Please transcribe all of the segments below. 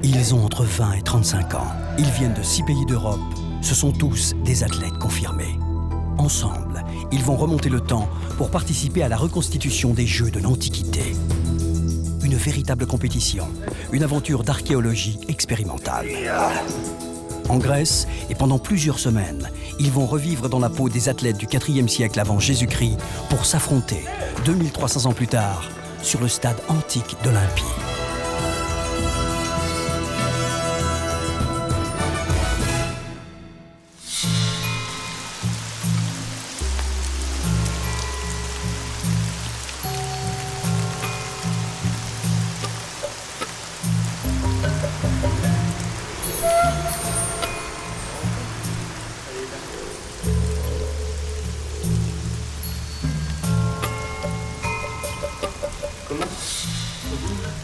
Ils ont entre 20 et 35 ans. Ils viennent de 6 pays d'Europe. Ce sont tous des athlètes confirmés. Ensemble, ils vont remonter le temps pour participer à la reconstitution des Jeux de l'Antiquité. Une véritable compétition, une aventure d'archéologie expérimentale. En Grèce, et pendant plusieurs semaines, ils vont revivre dans la peau des athlètes du IVe siècle avant Jésus-Christ pour s'affronter, 2300 ans plus tard, sur le stade antique d'Olympie.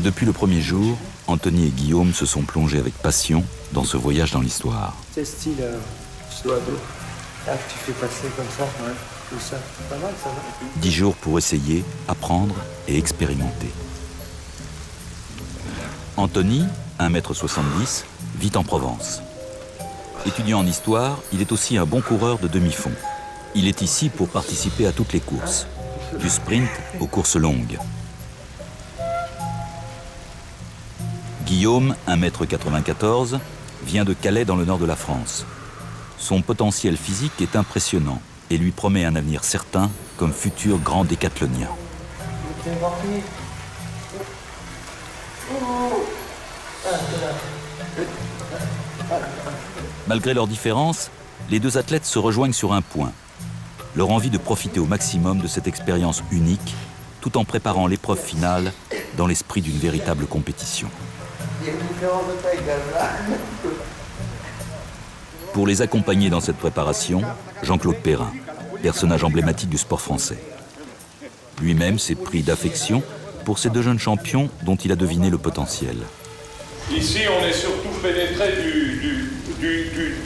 Depuis le premier jour, Anthony et Guillaume se sont plongés avec passion dans ce voyage dans l'histoire. C'est style sous-ado. Là, tu fais passer comme ça, ouais, tout ça. Pas mal, ça va. 10 jours pour essayer, apprendre et expérimenter. Anthony, 1m70, vit en Provence. Étudiant en histoire, il est aussi un bon coureur de demi-fond. Il est ici pour participer à toutes les courses, du sprint aux courses longues. Guillaume, 1m94, vient de Calais dans le nord de la France. Son potentiel physique est impressionnant et lui promet un avenir certain comme futur grand décathlonien. Malgré leurs différences, les deux athlètes se rejoignent sur un point. Leur envie de profiter au maximum de cette expérience unique, tout en préparant l'épreuve finale dans l'esprit d'une véritable compétition. Pour les accompagner dans cette préparation, Jean-Claude Perrin, personnage emblématique du sport français. Lui-même s'est pris d'affection pour ces deux jeunes champions dont il a deviné le potentiel. Ici, on est surtout pénétré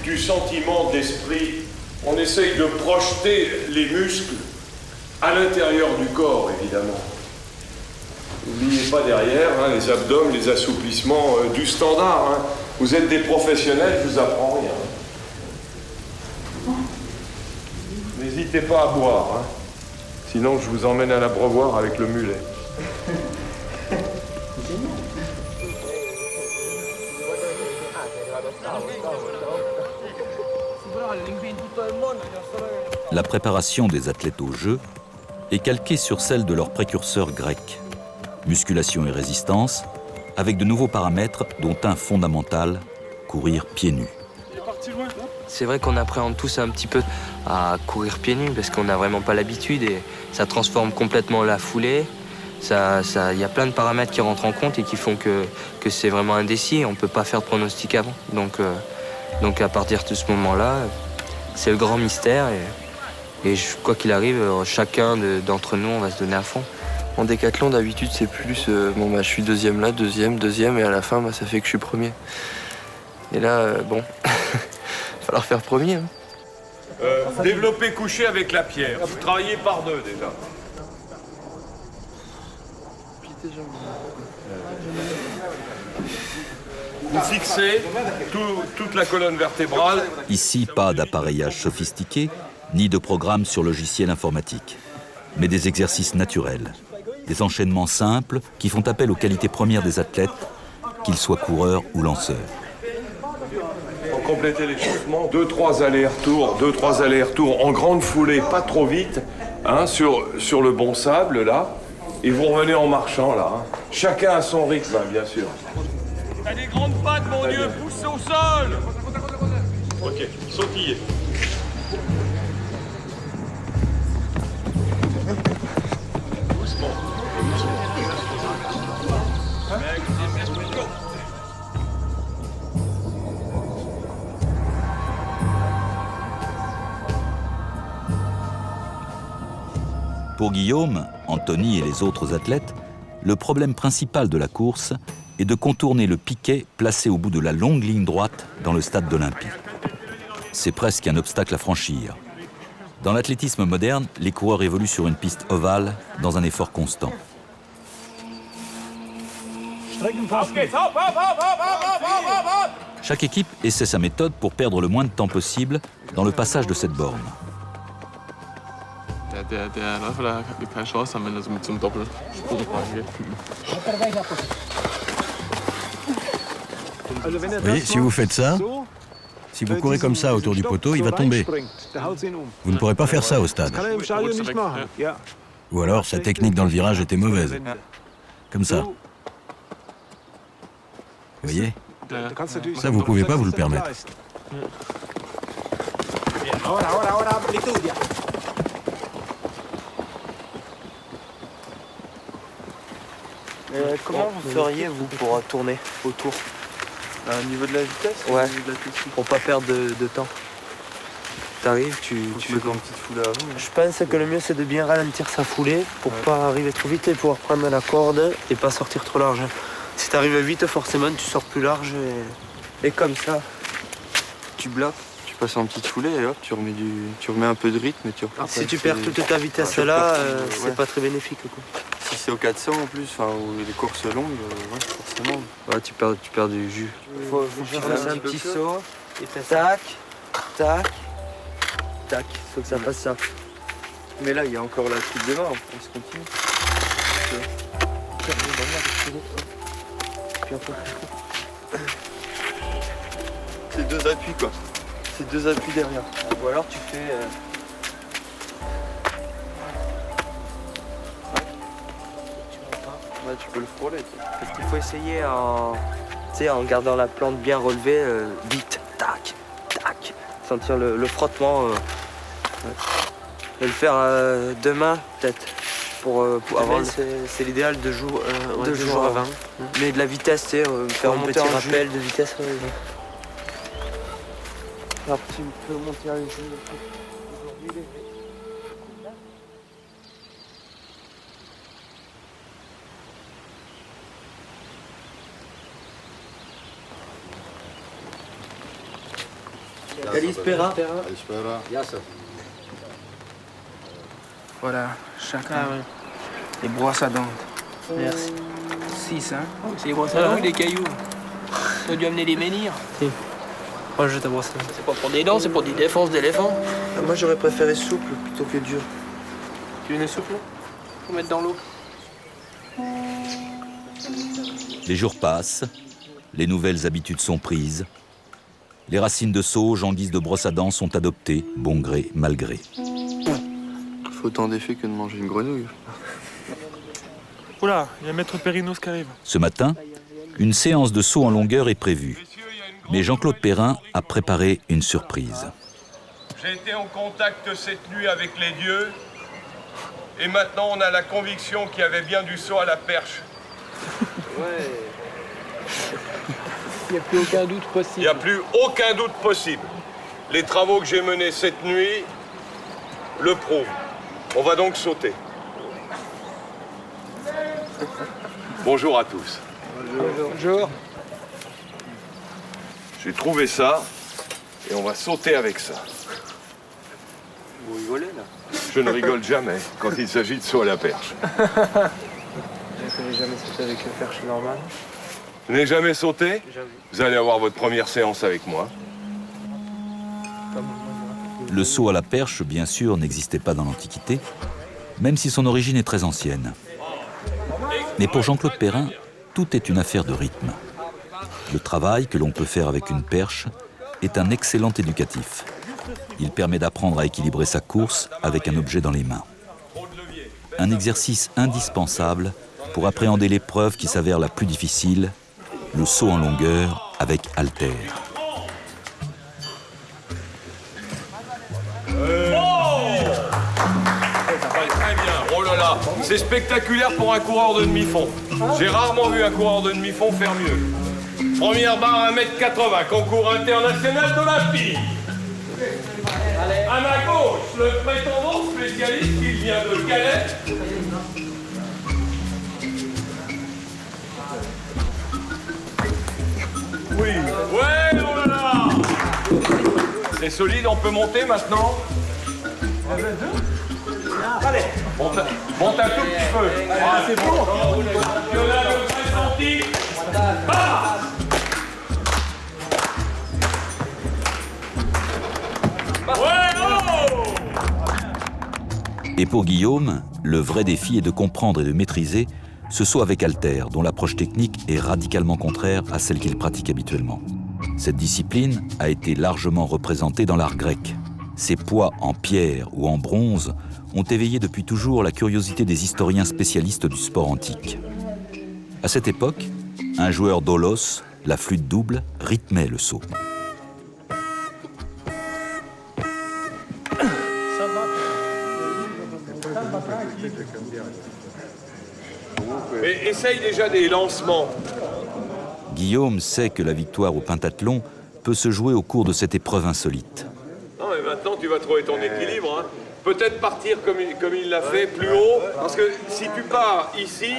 du sentiment d'esprit. On essaye de projeter les muscles à l'intérieur du corps, évidemment. N'oubliez pas derrière les abdomens, les assouplissements du standard. Vous êtes des professionnels, je vous apprends rien. N'hésitez pas à boire, sinon je vous emmène à l'abreuvoir avec le mulet. La préparation des athlètes aux Jeux est calquée sur celle de leurs précurseurs grecs. Musculation et résistance, avec de nouveaux paramètres dont un fondamental, courir pieds nus. C'est vrai qu'on appréhende tous un petit peu à courir pieds nus parce qu'on n'a vraiment pas l'habitude et ça transforme complètement la foulée. Y a plein de paramètres qui rentrent en compte et qui font que c'est vraiment indécis. On ne peut pas faire de pronostic avant. Donc à partir de ce moment-là, c'est le grand mystère et quoi qu'il arrive, chacun d'entre nous, on va se donner à fond. En décathlon, d'habitude, c'est plus je suis deuxième là, deuxième, et à la fin, ça fait que je suis premier. Et là, il va falloir faire premier. Développer couché avec la pierre. Vous travaillez par deux déjà. Vous fixez toute la colonne vertébrale. Ici, pas d'appareillage sophistiqué, ni de programme sur logiciel informatique, mais des exercices naturels. Des enchaînements simples qui font appel aux qualités premières des athlètes, qu'ils soient coureurs ou lanceurs. Pour compléter l'échauffement, 2-3 allers-retours en grande foulée, pas trop vite, sur le bon sable là, et vous revenez en marchant là. Chacun à son rythme, bien sûr. T'as des grandes pattes, mon Dieu, poussez au sol. Ok, sautillez. Pour Guillaume, Anthony et les autres athlètes, le problème principal de la course est de contourner le piquet placé au bout de la longue ligne droite dans le stade d'Olympie. C'est presque un obstacle à franchir. Dans l'athlétisme moderne, les coureurs évoluent sur une piste ovale dans un effort constant. Chaque équipe essaie sa méthode pour perdre le moins de temps possible dans le passage de cette borne. Der er i hvert fald keine Chance haben, wenn er so mit so einem Doppelsprung rangeht. Vous voyez, si vous faites ça, si vous courez comme ça autour du poteau, il va tomber. Vous ne pourrez pas faire ça au stade. Ou alors, sa technique dans le virage était mauvaise. Comme ça. Vous voyez? Ça, vous pouvez pas vous le permettre. Comment vous feriez, vous, pour tourner autour? Au niveau de la vitesse? Ouais, pour pas perdre de temps. T'arrives, tu fais comme une petite foulée avant. Je pense que le mieux, c'est de bien ralentir sa foulée pour pas arriver trop vite et pouvoir prendre la corde et pas sortir trop large. Si t'arrives vite, forcément, tu sors plus large et comme ça, tu bloques. Tu passes en petite foulée et hop, tu remets un peu de rythme et tu repars. Si tu perds toute ta vitesse là, c'est pas très bénéfique, quoi. Si c'est au 400 en plus, ou les courses longues, forcément. Ouais, tu perds du jus. Faut que tu fasses un petit saut, et tac, tac, tac, faut que ça fasse ça. Mais là, il y a encore la truc devant, on se continue. C'est deux appuis, quoi. C'est deux appuis derrière. Ou alors tu fais... Ouais, tu peux le frôler. Parce qu'il faut essayer en gardant la plante bien relevée, vite, tac, tac. Sentir le frottement. Ouais. Et le faire deux mains, peut-être. Pour avoir c'est l'idéal de jouer deux jours avant. Mais de la vitesse, tu sais, faire un petit rappel de vitesse. Alors tu peux monter à jeu. Kalispera. Voilà, chacun les brosses à dents. Merci. 6, hein? C'est les brosses à dents ou des cailloux? On a dû amener des menhirs. Moi, je vais te brosser. C'est pas pour des dents, c'est pour des défenses d'éléphants. Moi, j'aurais préféré souple plutôt que dur. Tu veux une souple? Faut mettre dans l'eau. Les jours passent, les nouvelles habitudes sont prises. Les racines de sauge en guise de brosse à dents sont adoptées, bon gré, mal gré. Il faut autant d'effet que de manger une grenouille. Oula, il y a Maître Périnos qui arrive. Ce matin, une séance de saut en longueur est prévue. Mais Jean-Claude Perrin a préparé une surprise. J'ai été en contact cette nuit avec les dieux. Et maintenant, on a la conviction qu'il y avait bien du saut à la perche. Ouais. Il n'y a plus aucun doute possible. Il n'y a plus aucun doute possible. Les travaux que j'ai menés cette nuit le prouvent. On va donc sauter. Bonjour à tous. Bonjour. J'ai trouvé ça et on va sauter avec ça. Vous rigolez là? Je ne rigole jamais quand il s'agit de saut à la perche. Je n'ai jamais sauté avec une perche normale. Vous n'avez jamais sauté? Jamais. Vous allez avoir votre première séance avec moi. Le saut à la perche, bien sûr, n'existait pas dans l'Antiquité, même si son origine est très ancienne. Mais pour Jean-Claude Perrin, tout est une affaire de rythme. Le travail que l'on peut faire avec une perche est un excellent éducatif. Il permet d'apprendre à équilibrer sa course avec un objet dans les mains. Un exercice indispensable pour appréhender l'épreuve qui s'avère la plus difficile, le saut en longueur avec haltère. Très bien, oh là là, c'est spectaculaire pour un coureur de demi-fond. J'ai rarement vu un coureur de demi-fond faire mieux. Première barre 1m80, concours international de la fille. À ma gauche, le prétendant spécialiste qui vient de Calais. Oui. Ouais, oh là là. C'est solide, on peut monter maintenant. Allez, monte un tout petit peu. Ah, c'est bon. parti. Passe. Et pour Guillaume, le vrai défi est de comprendre et de maîtriser ce saut avec haltère, dont l'approche technique est radicalement contraire à celle qu'il pratique habituellement. Cette discipline a été largement représentée dans l'art grec. Ces poids en pierre ou en bronze ont éveillé depuis toujours la curiosité des historiens spécialistes du sport antique. À cette époque, un joueur d'holos, la flûte double, rythmait le saut. Mais essaye déjà des lancements. Guillaume sait que la victoire au pentathlon peut se jouer au cours de cette épreuve insolite. Non, mais maintenant tu vas trouver ton équilibre. Hein. Peut-être partir comme il l'a fait, plus haut. Parce que si tu pars ici,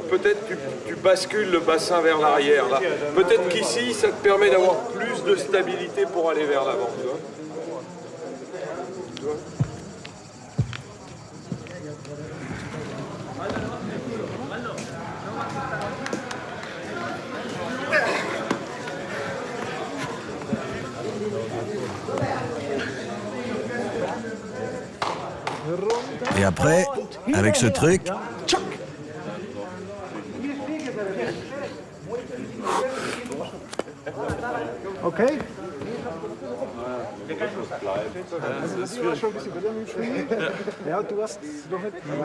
peut-être tu bascules le bassin vers l'arrière. Là. Peut-être qu'ici, ça te permet d'avoir plus de stabilité pour aller vers l'avant. Tu vois. Et après, avec ce truc... Ok.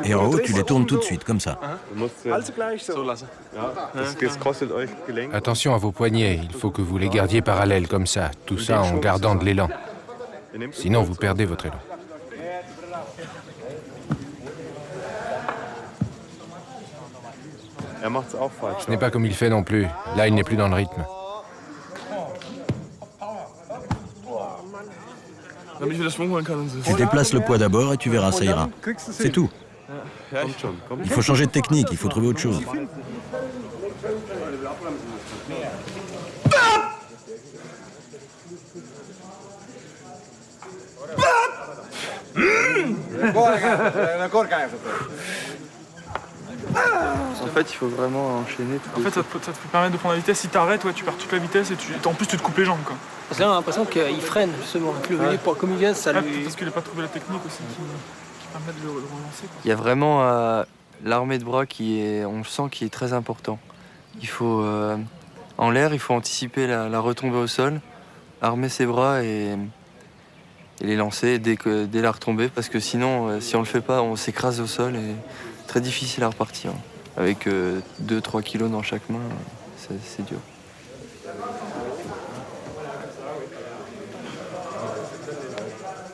Et en haut, tu les tournes tout de suite, comme ça. Attention à vos poignets, il faut que vous les gardiez parallèles, comme ça. Tout ça en gardant de l'élan. Sinon, vous perdez votre élan. Ce n'est pas comme il fait non plus. Là, il n'est plus dans le rythme. Tu déplaces le poids d'abord et tu verras, ça ira. C'est tout. Il faut changer de technique, il faut trouver autre chose. En fait, il faut vraiment enchaîner. En fait, ça te permet de prendre la vitesse. Si t'arrêtes, ouais, tu perds toute la vitesse et en plus, tu te coupes les jambes, quoi. Parce que là, on a l'impression qu'il freine, justement. Comme il vient, ça lui... Parce qu'il n'a pas trouvé la technique aussi qui permet de le relancer, quoi. Il y a vraiment l'armée de bras qui est, on le sent, qui est très important. Il faut, en l'air, il faut anticiper la retombée au sol, armer ses bras et les lancer dès la retombée, parce que sinon, si on le fait pas, on s'écrase au sol et très difficile à repartir. Avec 2-3 kilos dans chaque main, c'est dur.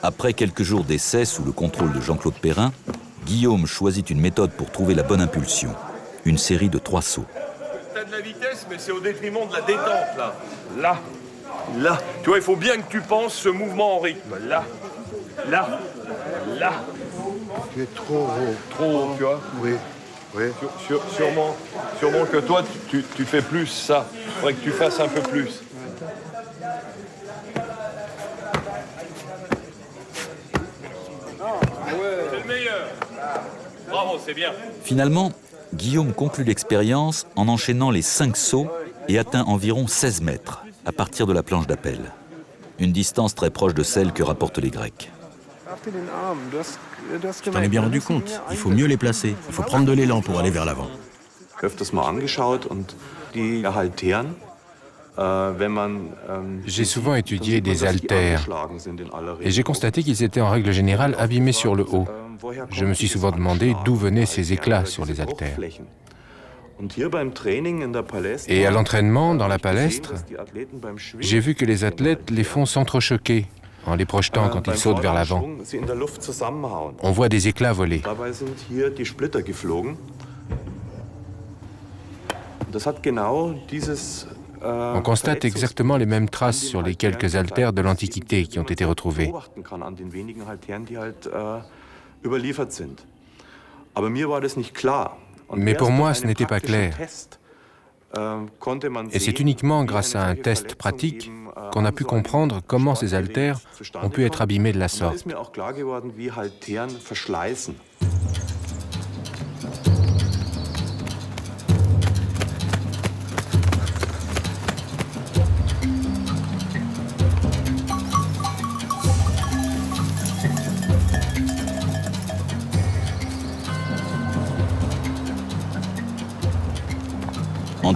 Après quelques jours d'essais sous le contrôle de Jean-Claude Perrin, Guillaume choisit une méthode pour trouver la bonne impulsion. Une série de 3 sauts. T'as de la vitesse, mais c'est au détriment de la détente, là. Là. Là. Tu vois, il faut bien que tu penses ce mouvement en rythme. Là. Là. Là. Tu es trop haut. Trop haut, tu vois. Oui. Oui. Sûrement que toi, tu fais plus ça. Il faudrait que tu fasses un peu plus. C'est le meilleur. Bravo, c'est bien. Finalement, Guillaume conclut l'expérience en enchaînant les 5 sauts et atteint environ 16 mètres à partir de la planche d'appel. Une distance très proche de celle que rapportent les Grecs. Tu t'en es bien rendu compte. Il faut mieux les placer. Il faut prendre de l'élan pour aller vers l'avant. J'ai souvent étudié des haltères et j'ai constaté qu'ils étaient en règle générale abîmés sur le haut. Je me suis souvent demandé d'où venaient ces éclats sur les haltères. Et à l'entraînement, dans la palestre, j'ai vu que les athlètes les font s'entrechoquer en les projetant quand ils sautent vers l'avant. On voit des éclats voler. On constate exactement les mêmes traces sur les quelques haltères de l'Antiquité qui ont été retrouvés. Mais pour moi, ce n'était pas clair. Et c'est uniquement grâce à un test pratique qu'on a pu comprendre comment ces haltères ont pu être abîmés de la sorte.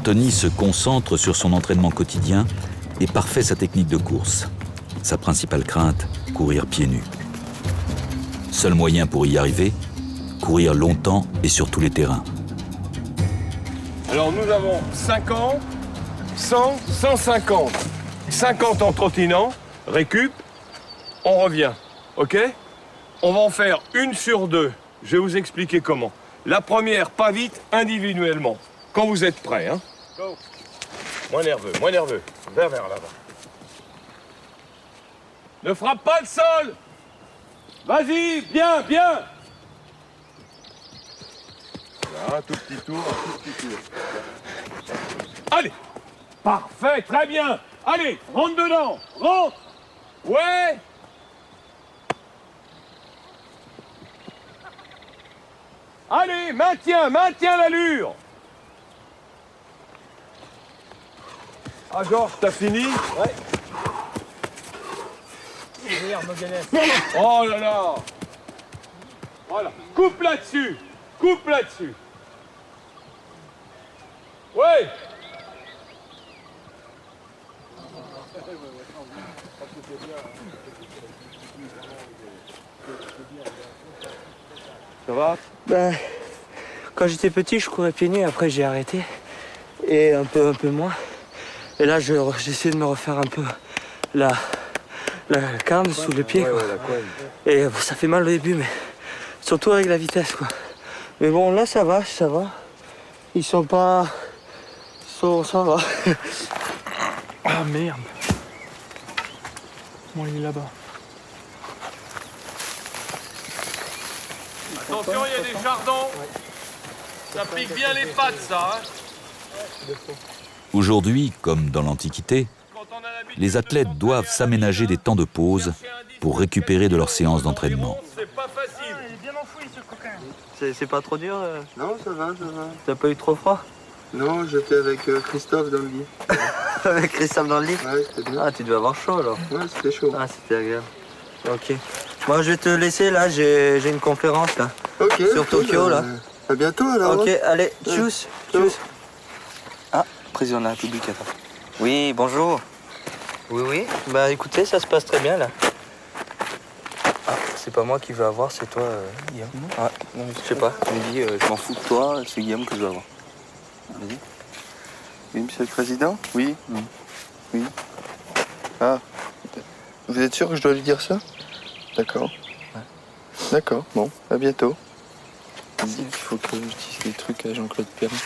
Anthony se concentre sur son entraînement quotidien et parfait sa technique de course. Sa principale crainte, courir pieds nus. Seul moyen pour y arriver, courir longtemps et sur tous les terrains. Alors nous avons 50, 100, 150. 50 en trottinant, récup, on revient, ok? On va en faire une sur deux. Je vais vous expliquer comment. La première, pas vite, individuellement. Quand vous êtes prêts, hein? Go. Moins nerveux. Vers l'avant. Ne frappe pas le sol! Vas-y, bien! Voilà, un tout petit tour. Allez! Parfait, très bien! Allez, rentre dedans! Rentre! Ouais! Allez, maintiens l'allure! Ah, Georges, t'as fini? Ouais. Oh là là! Voilà, coupe là-dessus! Ouais! Ça va? Ben, quand j'étais petit, je courais pieds nus, après j'ai arrêté. Et un peu moins. Et là, j'essaie de me refaire un peu la carne sous les pieds, quoi. Et ça fait mal au début, mais surtout avec la vitesse, quoi. Mais bon, là, ça va. Ils sont pas... Ça va. Ah, merde. Bon, il est là-bas. Attention, il y a des chardons. Ça pique bien les pattes, ça. Hein. Aujourd'hui, comme dans l'Antiquité, les athlètes doivent s'aménager des temps de pause pour récupérer de leur séance d'entraînement. C'est pas facile. Il est bien enfoui, ce coquin. C'est pas trop dur? Non, ça va. T'as pas eu trop froid? Non, j'étais avec Christophe dans le lit. Avec Christophe dans le lit? Ouais, c'était bien. Ah, tu devais avoir chaud, alors. Ouais, c'était chaud. Ah, c'était agréable. Ok. Moi, je vais te laisser, là. J'ai une conférence, là. Ok. Sur Tokyo, là. À bientôt, alors. Ok, hein. allez, tchuss. Ah, président de la République, attends. Oui, bonjour. Oui. Bah, écoutez, ça se passe très bien, là. Ah, c'est pas moi qui veux avoir, c'est toi, Guillaume. Ah, non, je sais pas. Tu me dis, je m'en fous de toi, c'est Guillaume que je veux avoir. Vas-y. Oui, monsieur le président? Oui. Oui. Ah. Vous êtes sûr que je dois lui dire ça? D'accord. Ouais. D'accord, bon, à bientôt. Il faut que je dise des trucs à Jean-Claude Perrin.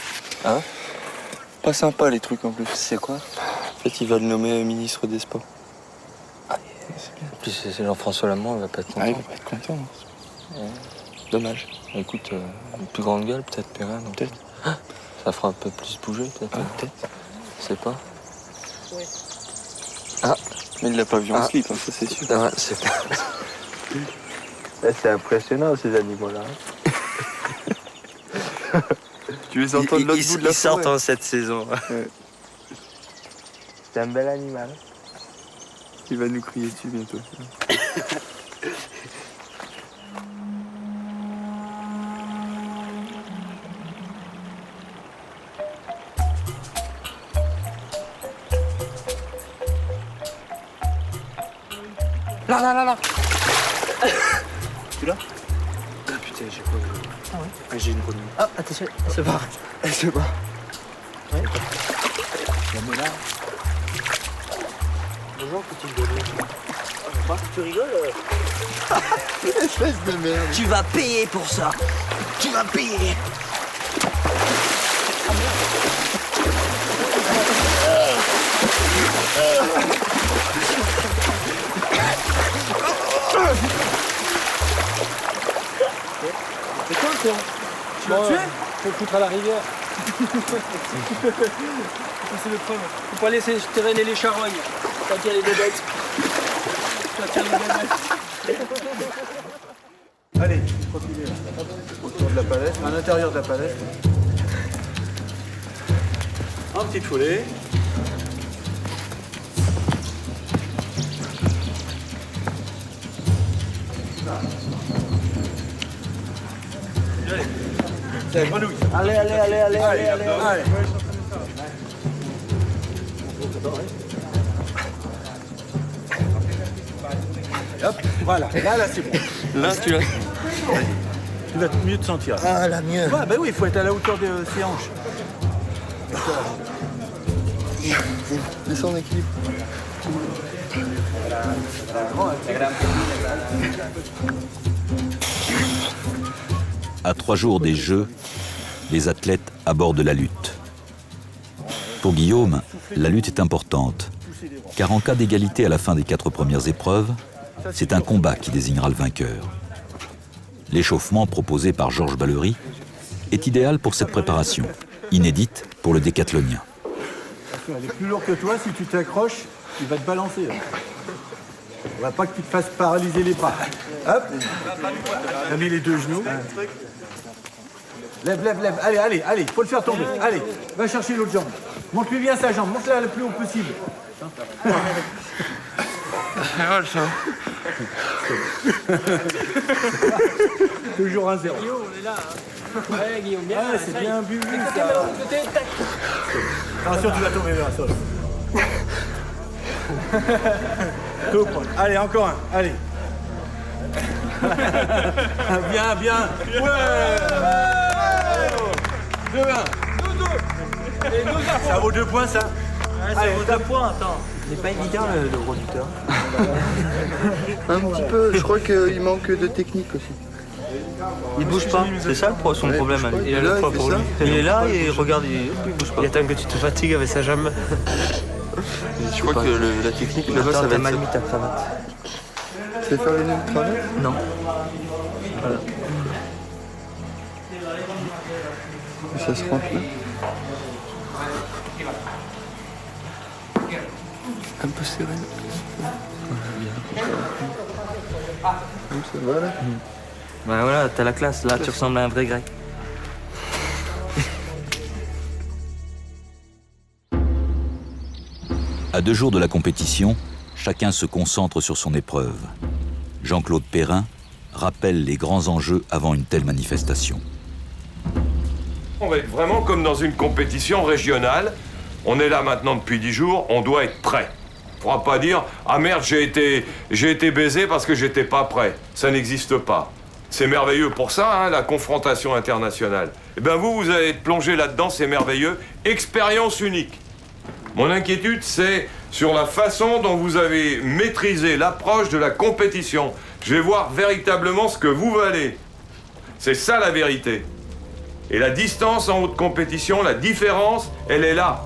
Ah ouais? Pas sympa les trucs en plus. C'est quoi? En fait, il va le nommer ministre des Sports. Ah, en plus, c'est Jean-François Lamont, il va pas être content. Ah, il va pas être content. Ouais. Dommage. Écoute, une plus grande gueule, peut-être Perrin. Peut-être. Ça fera un peu plus bouger, peut-être. Peut-être. Je sais pas. Oui. Ah. Mais il l'a pas vu en slip, hein, ça c'est sûr. Ah, c'est impressionnant, ces animaux-là. Tu les entends de l'autre bout de la Ils sortent forêt. en cette saison. Ouais. C'est un bel animal. Il va nous crier dessus bientôt. Là. Tu l'as? Ah putain, j'ai pas... Ah ouais? Ah, j'ai une bonne... Ah, attention, c'est pas... C'est pas... Ouais. La mets là. Bonjour, petite bébé. Tu rigoles? Espèce de merde. Tu vas payer pour ça. Tu vas payer. C'est quoi toi? Tu l'as tué? Faut le foutre à la rivière. C'est le problème. Faut pas laisser traîner les charognes. Ça tire les bébêtes. Allez, continuez là. Autour de la palette, à l'intérieur de la palette. Un petit foulée. Allez. Hop, voilà, là c'est bon. Là, tu l'as. Tu vas mieux te sentir. Ah, la mieux. Ouais, bah oui, il faut être à la hauteur de ses hanches. Descends en équilibre. À 3 jours des Jeux, les athlètes abordent la lutte. Pour Guillaume, la lutte est importante, car en cas d'égalité à la fin des 4 premières épreuves, c'est un combat qui désignera le vainqueur. L'échauffement proposé par Georges Ballery est idéal pour cette préparation, inédite pour le décathlonien. Elle est plus lourde que toi, si tu t'accroches, il va te balancer. On va pas que tu te fasses paralyser les bras. Hop, t'as mis les 2 genoux. Lève, lève, lève. Allez, faut le faire tomber. Allez, va chercher l'autre jambe. Monte-lui bien sa jambe, monte-la le plus haut possible. Toujours un 0. Guillaume, on est là. Ouais, Guillaume, bien. Ah, c'est bien bu, ça. Attention, tu vas tomber vers la sol. Tout prendre. Allez, encore un. Allez. Bien, bien. Ouais. 2-1. Ça vaut 2 points, ça. Allez, 2 points, attends. C'est pas évident le producteur. Un petit peu, je crois qu'il manque de technique aussi. Il bouge pas, c'est ça son problème. Il est là, il est là et regarde, il bouge pas. Il attend que tu te fatigues avec sa jambe. Je crois que la technique là-bas, ça va être... mal mis ta cravate. Tu veux faire les nœuds de cravate? Non. Voilà. Ça se rentre là? Un peu sereine. Ça va là? Ben voilà, t'as la classe, là tu ressembles à un vrai grec. À 2 jours de la compétition, chacun se concentre sur son épreuve. Jean-Claude Perrin rappelle les grands enjeux avant une telle manifestation. On va être vraiment comme dans une compétition régionale. On est là maintenant depuis 10 jours, on doit être prêt. On ne pourra pas dire « Ah merde, j'ai été baisé parce que j'étais pas prêt ». Ça n'existe pas. C'est merveilleux pour ça, hein, la confrontation internationale. Eh bien vous allez être plongé là-dedans, c'est merveilleux. Expérience unique. Mon inquiétude, c'est sur la façon dont vous avez maîtrisé l'approche de la compétition. Je vais voir véritablement ce que vous valez. C'est ça la vérité. Et la distance en haute compétition, la différence, elle est là.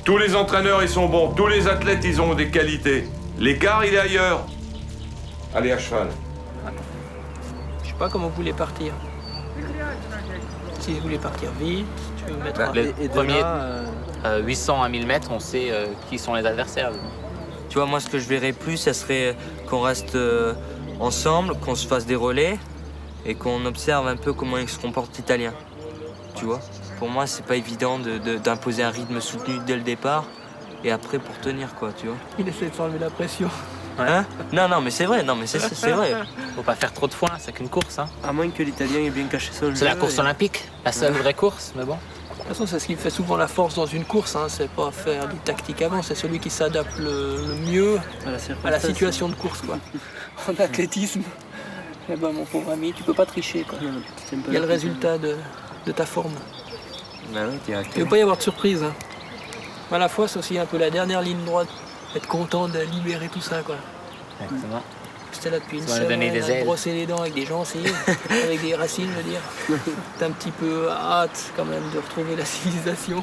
Tous les entraîneurs, ils sont bons. Tous les athlètes, ils ont des qualités. L'écart, il est ailleurs. Allez, à cheval. Je sais pas comment vous voulez partir. Si vous voulez partir vite, tu veux mettre Les premiers 800 à 1000 mètres, on sait qui sont les adversaires. Tu vois, moi ce que je verrais plus, ça serait qu'on reste ensemble, qu'on se fasse des relais et qu'on observe un peu comment ils se comportent l'Italien. Tu vois? Pour moi, c'est pas évident d'imposer un rythme soutenu dès le départ et après pour tenir, quoi, tu vois. Il essaie de s'enlever la pression. Hein? Non, mais c'est vrai, c'est vrai. Faut pas faire trop de foin, c'est qu'une course. Hein. À moins que l'Italien ait bien caché ça. C'est la course olympique, la seule vraie course, mais bon. De toute façon, c'est ce qui fait souvent la force dans une course, hein. C'est pas faire du tactique avant, c'est celui qui s'adapte le mieux à la situation de course, quoi. En athlétisme, eh ben, mon pauvre ami, tu peux pas tricher, quoi. Il y a le résultat de ta forme. Bah oui, il ne peut pas y avoir de surprise. Hein. À la fois, c'est aussi un peu la dernière ligne droite, être content de libérer tout ça, quoi. Exactement. C'était là depuis une semaine, brosser les dents avec des gencives, avec des racines, je veux dire. T'as un petit peu hâte quand même de retrouver la civilisation.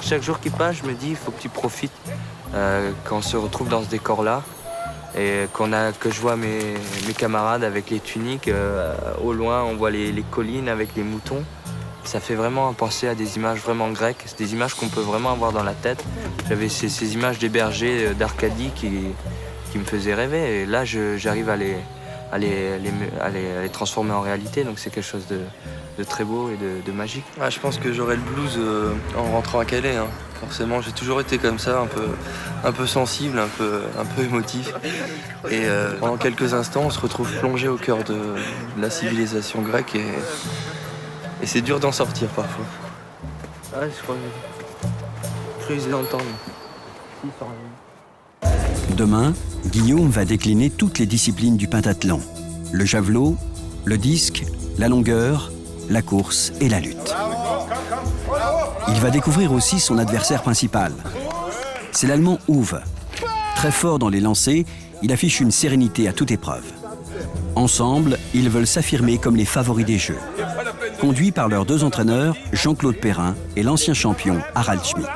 Chaque jour qui passe, je me dis, il faut que tu profites quand on se retrouve dans ce décor-là et que je vois mes camarades avec les tuniques. Au loin, on voit les collines avec les moutons. Ça fait vraiment penser à des images vraiment grecques. C'est des images qu'on peut vraiment avoir dans la tête. J'avais ces images des bergers d'Arcadie qui me faisaient rêver. Et là, j'arrive à à les transformer en réalité. Donc c'est quelque chose de très beau et de magique. Ah, je pense que j'aurai le blues en rentrant à Calais. Hein. Forcément, j'ai toujours été comme ça, un peu sensible, un peu émotif. Et pendant quelques instants, on se retrouve plongé au cœur de la civilisation grecque et c'est dur d'en sortir parfois. Ah, je crois que je l'entendre. Demain, Guillaume va décliner toutes les disciplines du pentathlon. Le javelot, le disque, la longueur, la course et la lutte. Il va découvrir aussi son adversaire principal. C'est l'Allemand Uwe. Très fort dans les lancers, il affiche une sérénité à toute épreuve. Ensemble, ils veulent s'affirmer comme les favoris des Jeux. Conduits par leurs 2 entraîneurs, Jean-Claude Perrin et l'ancien champion Harald Schmidt.